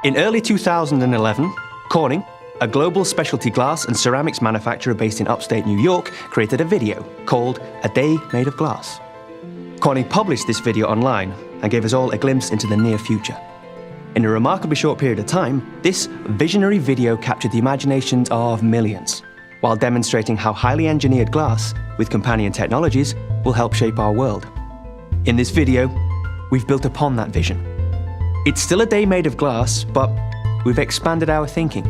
In early 2011, Corning, a global specialty glass and ceramics manufacturer based in upstate New York, created a video called A Day Made of Glass. Corning published this video online and gave us all a glimpse into the near future. In a remarkably short period of time, this visionary video captured the imaginations of millions, while demonstrating how highly engineered glass, with companion technologies, will help shape our world. In this video, we've built upon that vision. It's still a day made of glass, but we've expanded our thinking,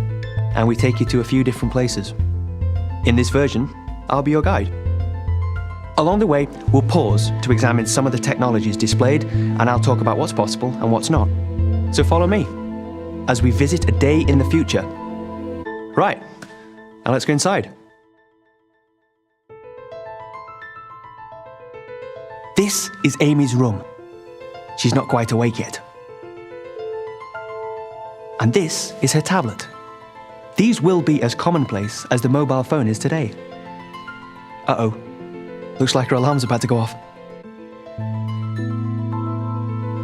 and we take you to a few different places. In this version, I'll be your guide. Along the way, we'll pause to examine some of the technologies displayed, and I'll talk about what's possible and what's not. So follow me as we visit a day in the future. Right, now let's go inside. This is Amy's room. She's not quite awake yet. And this is her tablet. These will be as commonplace as the mobile phone is today. Uh-oh, looks like her alarm's about to go off.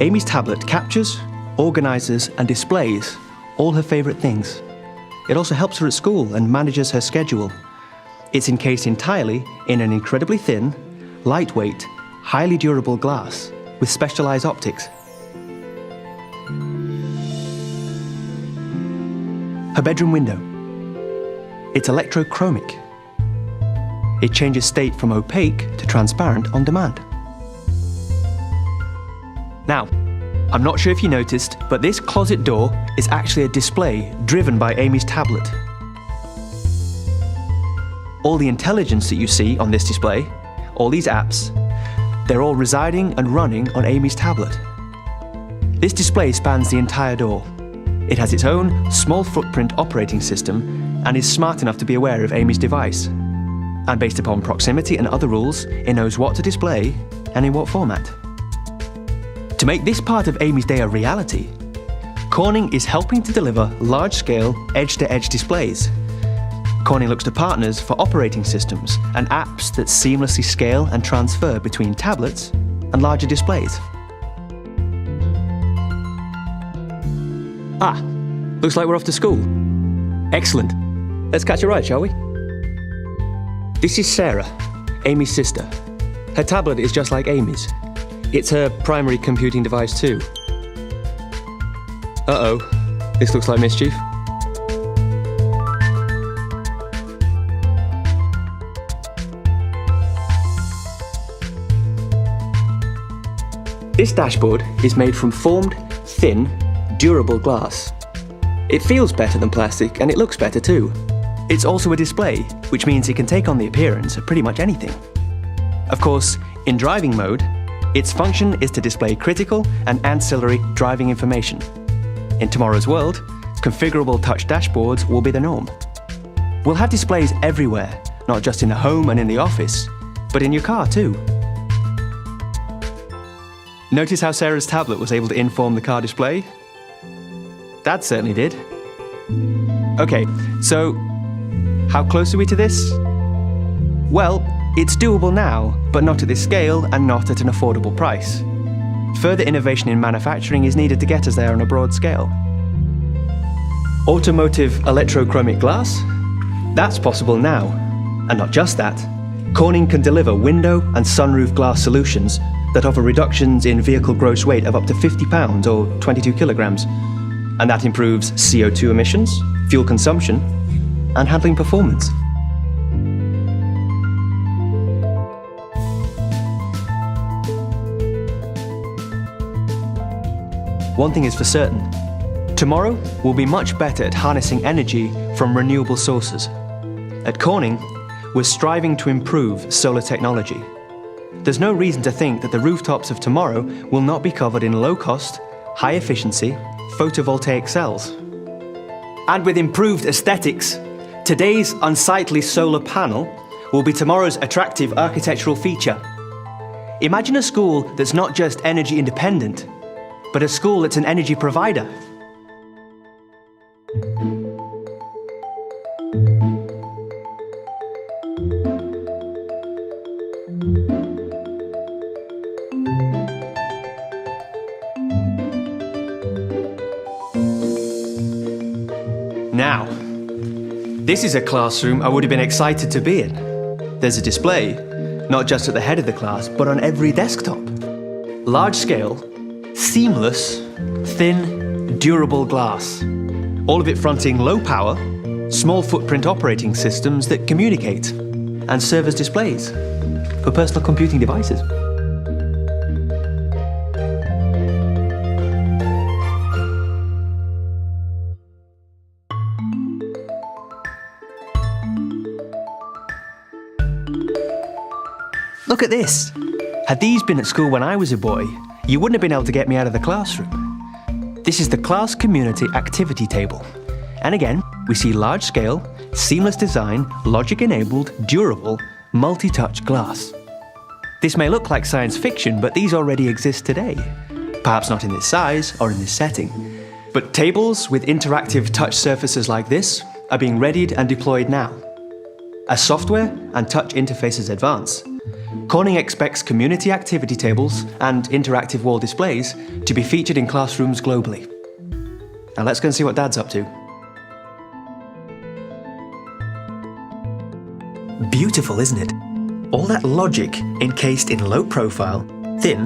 Amy's tablet captures, organizes, and displays all her favorite things. It also helps her at school and manages her schedule. It's encased entirely in an incredibly thin, lightweight, highly durable glass with specialized optics. Her bedroom window. It's electrochromic. It changes state from opaque to transparent on demand. Now, I'm not sure if you noticed, but this closet door is actually a display driven by Amy's tablet. All the intelligence that you see on this display, all these apps, they're all residing and running on Amy's tablet. This display spans the entire door. It has its own small footprint operating system and is smart enough to be aware of Amy's device. And based upon proximity and other rules, it knows what to display and in what format. To make this part of Amy's day a reality, Corning is helping to deliver large-scale, edge-to-edge displays. Corning looks to partners for operating systems and apps that seamlessly scale and transfer between tablets and larger displays. Ah, looks like we're off to school. Excellent. Let's catch a ride, shall we? This is Sarah, Amy's sister. Her tablet is just like Amy's. It's her primary computing device too. Uh-oh, this looks like mischief. This dashboard is made from formed, thin, durable glass. It feels better than plastic and it looks better too. It's also a display, which means it can take on the appearance of pretty much anything. Of course, in driving mode, its function is to display critical and ancillary driving information. In tomorrow's world, configurable touch dashboards will be the norm. We'll have displays everywhere, not just in the home and in the office, but in your car too. Notice how Sarah's tablet was able to inform the car display? Dad certainly did. Okay, so how close are we to this? Well, it's doable now, but not at this scale and not at an affordable price. Further innovation in manufacturing is needed to get us there on a broad scale. Automotive electrochromic glass? That's possible now. And not just that, Corning can deliver window and sunroof glass solutions that offer reductions in vehicle gross weight of up to 50 pounds or 22 kilograms. And that improves CO2 emissions, fuel consumption, and handling performance. One thing is for certain, tomorrow will be much better at harnessing energy from renewable sources. At Corning, we're striving to improve solar technology. There's no reason to think that the rooftops of tomorrow will not be covered in low-cost, high-efficiency photovoltaic cells. And with improved aesthetics, today's unsightly solar panel will be tomorrow's attractive architectural feature. Imagine a school that's not just energy independent, but a school that's an energy provider. Now, this is a classroom I would have been excited to be in. There's a display, not just at the head of the class, but on every desktop. Large scale, seamless, thin, durable glass. All of it fronting low power, small footprint operating systems that communicate and serve as displays for personal computing devices. Look at this. Had these been at school when I was a boy, you wouldn't have been able to get me out of the classroom. This is the Class Community Activity Table. And again, we see large-scale, seamless design, logic-enabled, durable, multi-touch glass. This may look like science fiction, but these already exist today. Perhaps not in this size or in this setting. But tables with interactive touch surfaces like this are being readied and deployed now. As software and touch interfaces advance, Corning expects community activity tables and interactive wall displays to be featured in classrooms globally. Now let's go and see what Dad's up to. Beautiful, isn't it? All that logic encased in low-profile, thin,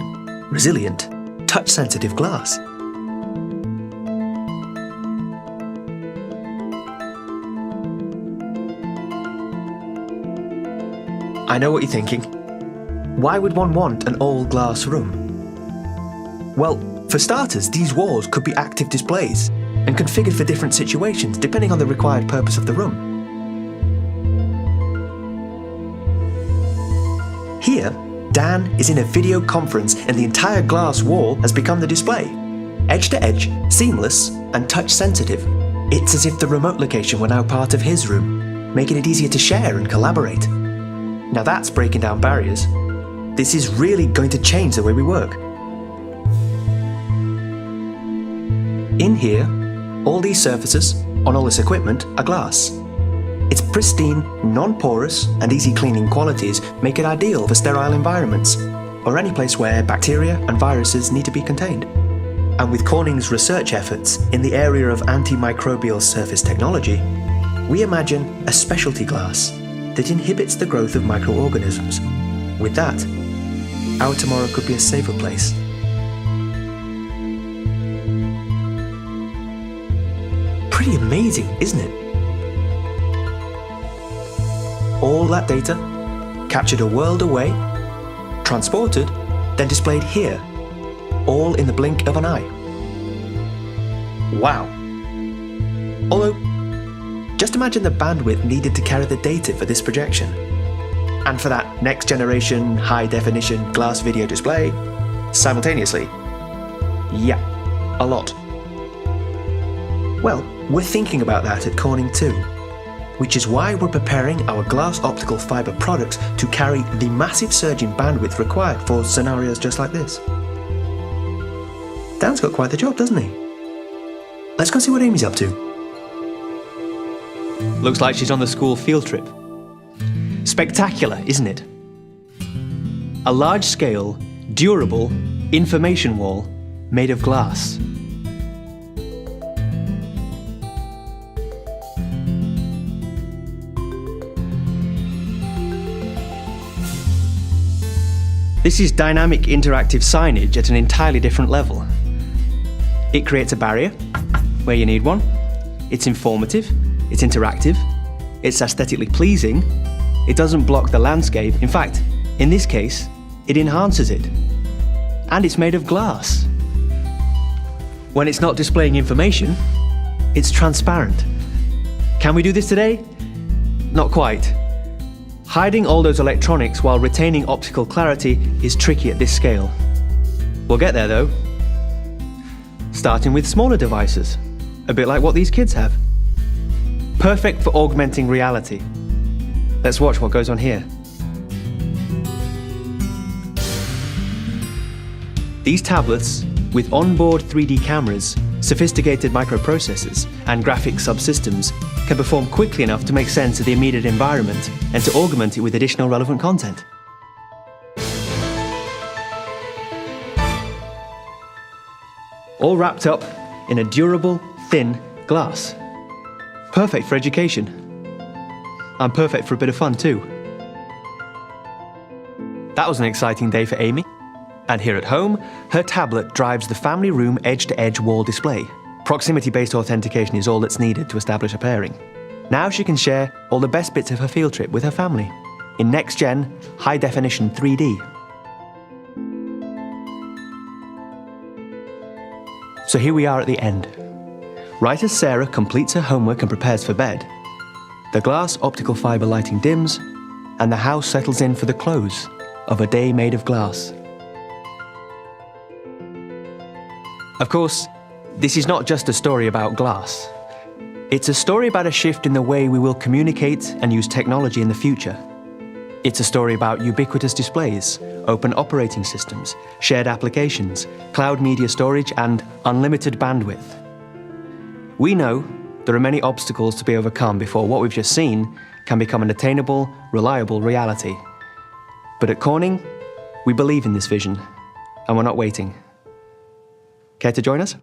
resilient, touch-sensitive glass. I know what you're thinking. Why would one want an all-glass room? Well, for starters, these walls could be active displays and configured for different situations depending on the required purpose of the room. Here, Dan is in a video conference and the entire glass wall has become the display. Edge-to-edge, seamless, and touch-sensitive. It's as if the remote location were now part of his room, making it easier to share and collaborate. Now that's breaking down barriers. This is really going to change the way we work. In here, all these surfaces on all this equipment are glass. Its pristine, non-porous and easy cleaning qualities make it ideal for sterile environments or any place where bacteria and viruses need to be contained. And with Corning's research efforts in the area of antimicrobial surface technology, we imagine a specialty glass that inhibits the growth of microorganisms. With that, our tomorrow could be a safer place. Pretty amazing, isn't it? All that data, captured a world away, transported, then displayed here, all in the blink of an eye. Wow. Although, just imagine the bandwidth needed to carry the data for this projection. And for that next generation high-definition glass video display, simultaneously. Yeah, a lot. Well, we're thinking about that at Corning too, which is why we're preparing our glass optical fiber products to carry the massive surge in bandwidth required for scenarios just like this. Dan's got quite the job, doesn't he? Let's go see what Amy's up to. Looks like she's on the school field trip. Spectacular, isn't it? A large-scale, durable information wall made of glass. This is dynamic interactive signage at an entirely different level. It creates a barrier where you need one. It's informative, it's interactive, it's aesthetically pleasing. It doesn't block the landscape. In fact, in this case, it enhances it. And it's made of glass. When it's not displaying information, it's transparent. Can we do this today? Not quite. Hiding all those electronics while retaining optical clarity is tricky at this scale. We'll get there though. Starting with smaller devices, a bit like what these kids have. Perfect for augmenting reality. Let's watch what goes on here. These tablets, with onboard 3D cameras, sophisticated microprocessors, and graphics subsystems, can perform quickly enough to make sense of the immediate environment and to augment it with additional relevant content. All wrapped up in a durable, thin glass. Perfect for education. And perfect for a bit of fun too. That was an exciting day for Amy. And here at home, her tablet drives the family room edge-to-edge wall display. Proximity-based authentication is all that's needed to establish a pairing. Now she can share all the best bits of her field trip with her family in next-gen, high-definition 3D. So here we are at the end. Right as Sarah completes her homework and prepares for bed, the glass optical fibre lighting dims, and the house settles in for the close of A Day Made of Glass. Of course, this is not just a story about glass. It's a story about a shift in the way we will communicate and use technology in the future. It's a story about ubiquitous displays, open operating systems, shared applications, cloud media storage, and unlimited bandwidth. We know there are many obstacles to be overcome before what we've just seen can become an attainable, reliable reality. But at Corning, we believe in this vision, and we're not waiting. Care to join us?